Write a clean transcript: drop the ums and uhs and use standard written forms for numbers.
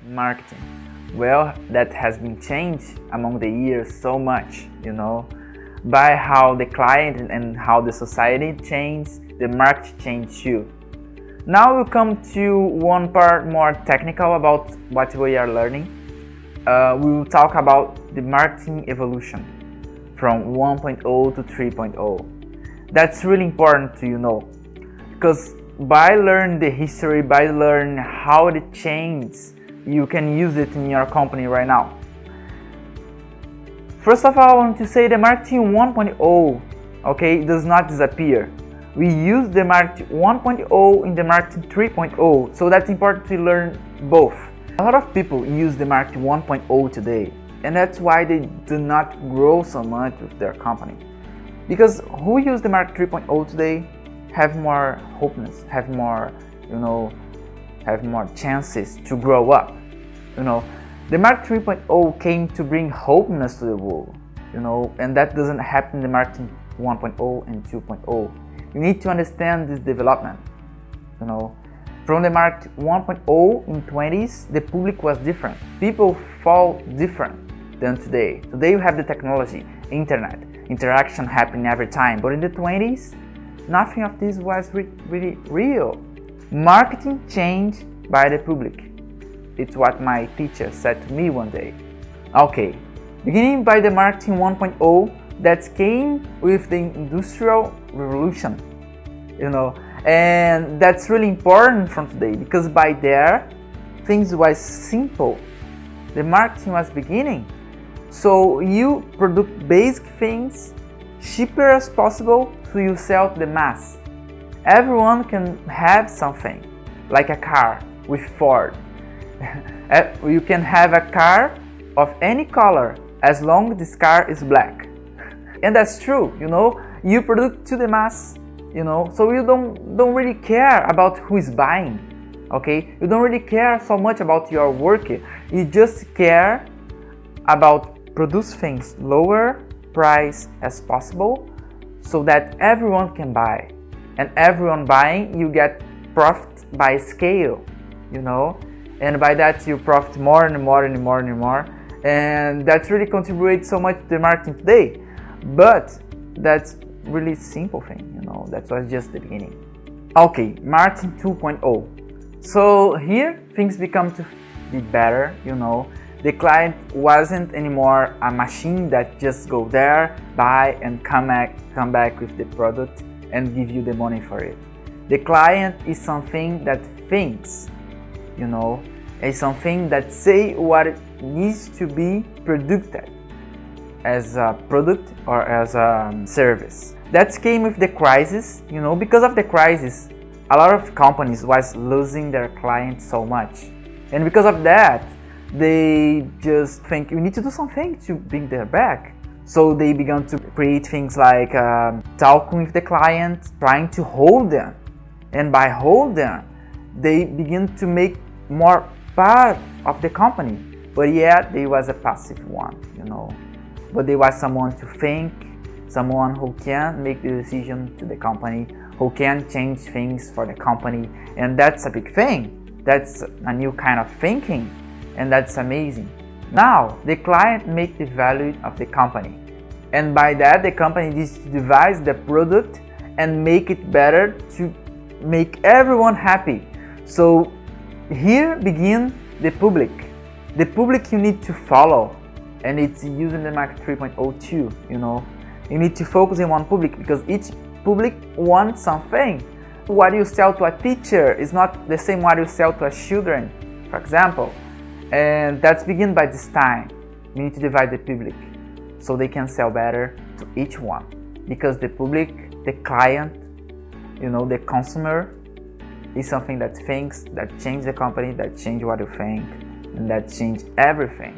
marketing? Well, that has been changed among the years so much, by how the client and how the society changed, the market changed too. Now we'll come to one part more technical about what we are learning. We will talk about the marketing evolution from 1.0 to 3.0. That's really important to know, because by learning the history, by learning how it changed, you can use it in your company right now. First of all, I want to say the marketing 1.0, does not disappear. We use the marketing 1.0 in the marketing 3.0, so that's important to learn both. A lot of people use the marketing 1.0 today, and that's why they do not grow so much with their company. Because who use the marketing 3.0 today have more openness, have more chances to grow up. The marketing 3.0 came to bring openness to the world, and that doesn't happen in the marketing 1.0 and 2.0. You need to understand this development. From the market 1.0 in 20s, the public was different. People fall different than today. Today you have the technology, internet, interaction happening every time. But in the 20s, nothing of this was really real. Marketing changed by the public. It's what my teacher said to me one day. Beginning by the marketing 1.0, that came with the industrial revolution, and that's really important from today, because by there things was simple. The marketing was beginning, so you produce basic things cheaper as possible, so you sell to the mass. Everyone can have something, like a car with Ford. You can have a car of any color as long as this car is black. And that's true, you produce to the mass, so you don't really care about who is buying, You don't really care so much about your work. You just care about produce things lower price as possible, so that everyone can buy. And everyone buying, you get profit by scale, and by that you profit more and more and more and more. And that really contributes so much to the marketing today. But that's really simple thing, that was just the beginning. Marketing 2.0. So here things become to be better, The client wasn't anymore a machine that just go there, buy and come back with the product and give you the money for it. The client is something that thinks, is something that say what it needs to be produced as a product or as a service. That came with the crisis, because of the crisis, a lot of companies was losing their clients so much. And because of that, they just think you need to do something to bring them back. So they began to create things like talking with the client, trying to hold them. And by hold them, they begin to make more part of the company. But yet they was a passive one, But they was someone to think, someone who can make the decision to the company, who can change things for the company. And that's a big thing. That's a new kind of thinking, and that's amazing. Now, the client makes the value of the company. And by that, the company needs to devise the product and make it better to make everyone happy. So here begin the public. The public you need to follow. And it's using the market 3.0 too, You need to focus on one public, because each public wants something. What you sell to a teacher is not the same what you sell to a children, for example. And that's begin by this time. You need to divide the public so they can sell better to each one. Because the public, the client, the consumer is something that thinks, that change the company, that change what you think, and that change everything.